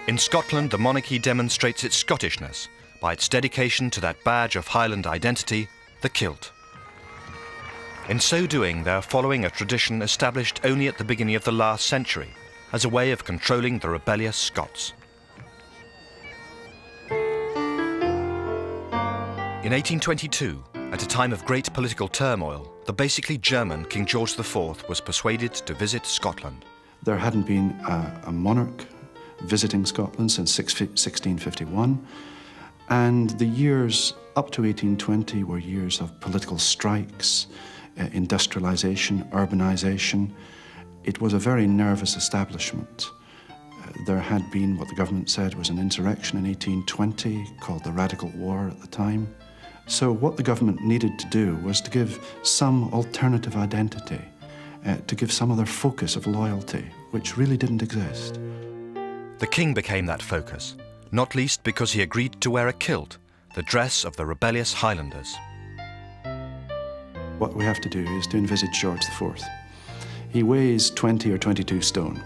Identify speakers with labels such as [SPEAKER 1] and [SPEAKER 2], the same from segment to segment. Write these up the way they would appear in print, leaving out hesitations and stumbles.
[SPEAKER 1] In Scotland, the monarchy demonstrates its Scottishness by its dedication to that badge of Highland identity, the kilt. In so doing, they are following a tradition established only at the beginning of the last century as a way of controlling the rebellious Scots. In 1822, at a time of great political turmoil, the basically German King George IV was persuaded to visit Scotland.
[SPEAKER 2] There hadn't been a monarch visiting Scotland since 1651, and the years up to 1820 were years of political strikes, industrialisation, urbanisation. It was a very nervous establishment. There had been what the government said was an insurrection in 1820 called the Radical War at the time. So what the government needed to do was to give some alternative identity, to give some other focus of loyalty, which really didn't exist.
[SPEAKER 1] The king became that focus, not least because he agreed to wear a kilt, the dress of the rebellious Highlanders.
[SPEAKER 2] What we have to do is to envisage George IV. He weighs 20 or 22 stone.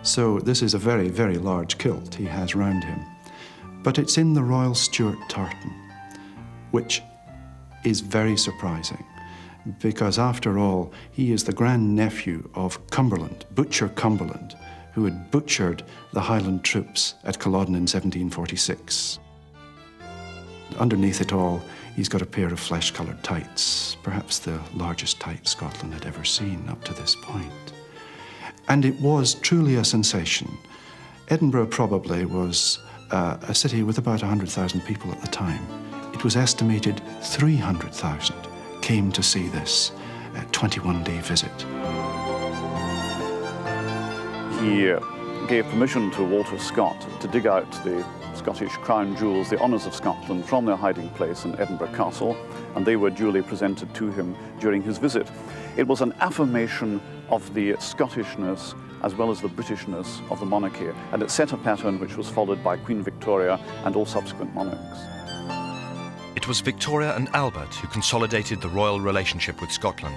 [SPEAKER 2] So this is a very, very large kilt he has round him. But it's in the Royal Stuart tartan, which is very surprising, because after all, he is the grandnephew of Cumberland, Butcher Cumberland, who had butchered the Highland troops at Culloden in 1746. Underneath it all, he's got a pair of flesh-coloured tights, perhaps the largest tights Scotland had ever seen up to this point. And it was truly a sensation. Edinburgh probably was a city with about 100,000 people at the time. It was estimated 300,000 came to see this 21-day visit.
[SPEAKER 3] He gave permission to Walter Scott to dig out the Scottish crown jewels, the honours of Scotland, from their hiding place in Edinburgh Castle, and they were duly presented to him during his visit. It was an affirmation of the Scottishness as well as the Britishness of the monarchy, and it set a pattern which was followed by Queen Victoria and all subsequent monarchs.
[SPEAKER 1] It was Victoria and Albert who consolidated the royal relationship with Scotland,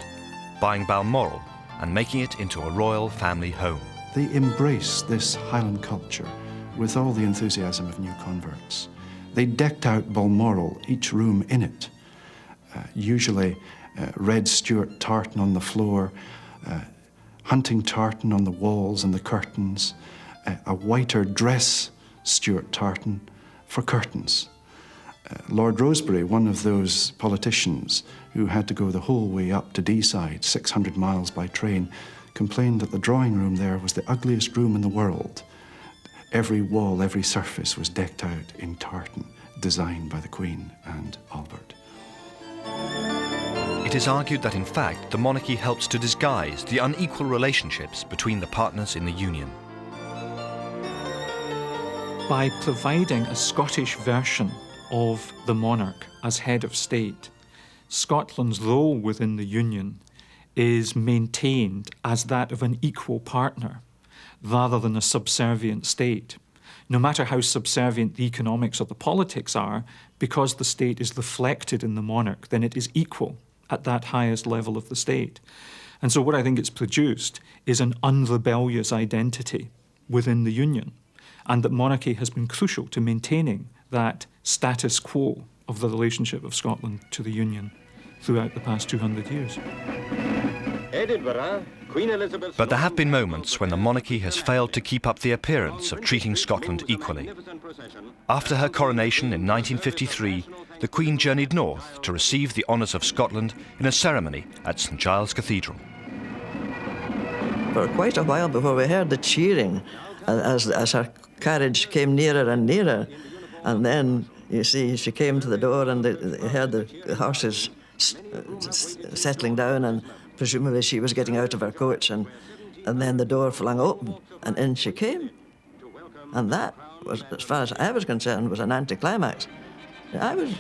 [SPEAKER 1] buying Balmoral and making it into a royal family home.
[SPEAKER 2] They embraced this Highland culture with all the enthusiasm of new converts. They decked out Balmoral, each room in it, usually red Stuart tartan on the floor, hunting tartan on the walls and the curtains, a whiter dress Stuart tartan for curtains. Lord Rosebery, one of those politicians who had to go the whole way up to Deeside, 600 miles by train, complained that the drawing room there was the ugliest room in the world. Every wall, every surface was decked out in tartan, designed by the Queen and Albert.
[SPEAKER 1] It is argued that in fact the monarchy helps to disguise the unequal relationships between the partners in the Union.
[SPEAKER 4] By providing a Scottish version of the monarch as head of state, Scotland's role within the Union is maintained as that of an equal partner rather than a subservient state. No matter how subservient the economics or the politics are, because the state is reflected in the monarch, then it is equal at that highest level of the state. And so what I think it's produced is an unrebellious identity within the Union, and that monarchy has been crucial to maintaining that status quo of the relationship of Scotland to the Union throughout the past 200 years.
[SPEAKER 5] Edinburgh, Queen Elizabeth.
[SPEAKER 1] But there have been moments when the monarchy has failed to keep up the appearance of treating Scotland equally. After her coronation in 1953, the Queen journeyed north to receive the honours of Scotland in a ceremony at St Giles Cathedral.
[SPEAKER 6] For quite a while before we heard the cheering as her carriage came nearer and nearer, and then, you see, she came to the door and they heard the horses settling down, and presumably she was getting out of her coach, and then the door flung open and in she came. And that was, as far as I was concerned, was an anticlimax. I was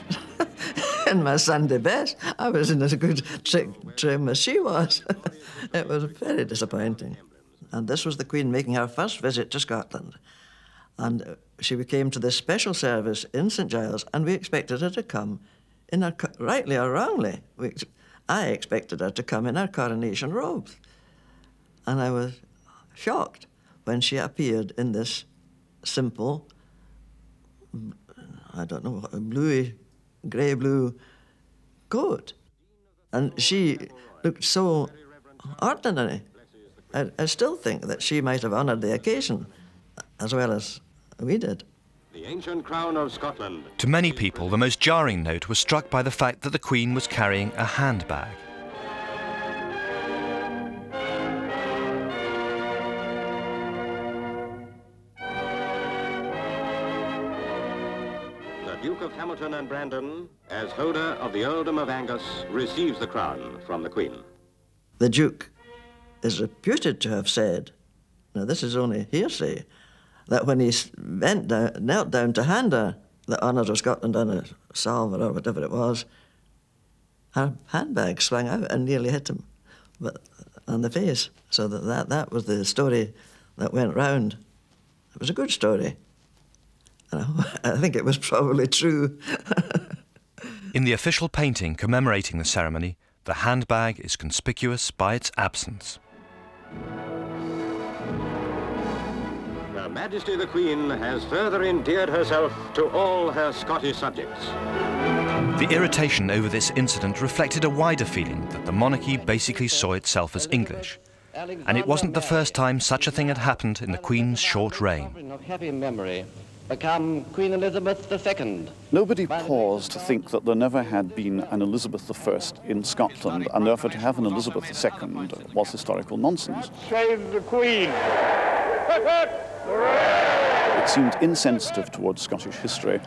[SPEAKER 6] in my Sunday best. I was in as good trim as she was. It was very disappointing. And this was the Queen making her first visit to Scotland. And she came to this special service in St Giles, and we expected her to come in her, rightly or wrongly, I expected her to come in her coronation robes. And I was shocked when she appeared in this simple, I don't know, bluey, grey-blue coat. And she looked so ordinary. I still think that she might have honoured the occasion as well as we did.
[SPEAKER 5] The ancient crown of Scotland.
[SPEAKER 1] To many people, the most jarring note was struck by the fact that the Queen was carrying a handbag.
[SPEAKER 5] The Duke of Hamilton and Brandon, as holder of the earldom of Angus, receives the crown from the Queen.
[SPEAKER 6] The Duke is reputed to have said, now this is only hearsay, that when he knelt down to hand her the honours of Scotland and a salver or whatever it was, her handbag swung out and nearly hit him on the face. So that was the story that went round. It was a good story. I think it was probably true.
[SPEAKER 1] In the official painting commemorating the ceremony, the handbag is conspicuous by its absence.
[SPEAKER 5] Her Majesty the Queen has further endeared herself to all her Scottish subjects.
[SPEAKER 1] The irritation over this incident reflected a wider feeling that the monarchy basically saw itself as English. And it wasn't the first time such a thing had happened in the Queen's short reign.
[SPEAKER 7] Of happy memory, become Queen Elizabeth II.
[SPEAKER 3] Nobody paused to think that there never had been an Elizabeth I in Scotland, and therefore to have an Elizabeth II was historical nonsense.
[SPEAKER 8] Save the Queen!
[SPEAKER 3] It seemed insensitive towards Scottish history,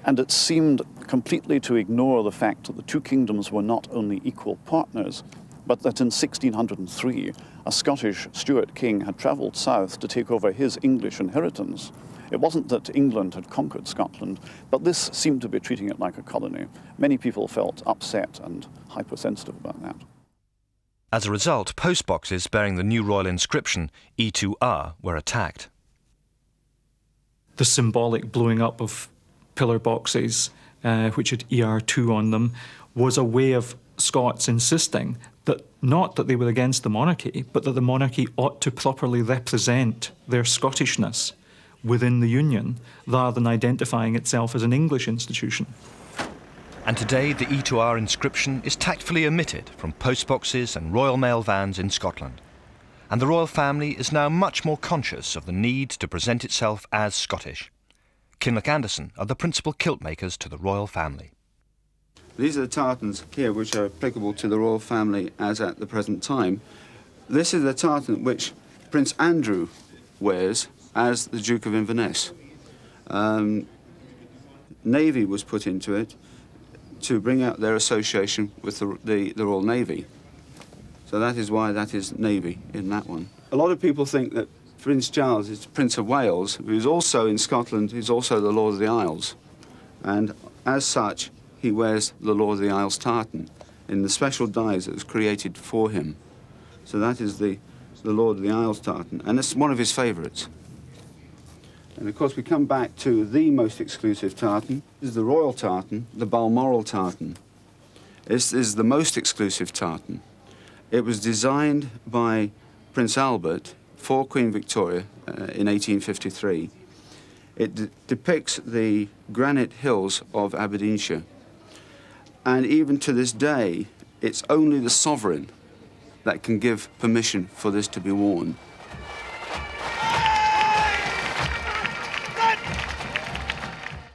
[SPEAKER 3] and it seemed completely to ignore the fact that the two kingdoms were not only equal partners, but that in 1603 a Scottish Stuart king had travelled south to take over his English inheritance. It wasn't that England had conquered Scotland, but this seemed to be treating it like a colony. Many people felt upset and hypersensitive about that.
[SPEAKER 1] As a result, postboxes bearing the new royal inscription EIIR were attacked.
[SPEAKER 4] The symbolic blowing up of pillar boxes, which had ER2 on them, was a way of Scots insisting that not that they were against the monarchy, but that the monarchy ought to properly represent their Scottishness within the Union, rather than identifying itself as an English institution.
[SPEAKER 1] And today the EIIR inscription is tactfully omitted from postboxes and Royal Mail vans in Scotland. And the royal family is now much more conscious of the need to present itself as Scottish. Kinloch Anderson are the principal kilt makers to the royal family.
[SPEAKER 9] These are the tartans here which are applicable to the royal family as at the present time. This is the tartan which Prince Andrew wears as the Duke of Inverness. Navy was put into it to bring out their association with the Royal Navy. So that is why that is Navy in that one. A lot of people think that Prince Charles is Prince of Wales, who's also in Scotland, who's also the Lord of the Isles. And as such, he wears the Lord of the Isles tartan in the special dyes that was created for him. So that is the Lord of the Isles tartan, and it's one of his favourites. And of course we come back to the most exclusive tartan. This is the royal tartan, the Balmoral tartan. This is the most exclusive tartan. It was designed by Prince Albert for Queen Victoria in 1853. It depicts the granite hills of Aberdeenshire. And even to this day, it's only the sovereign that can give permission for this to be worn.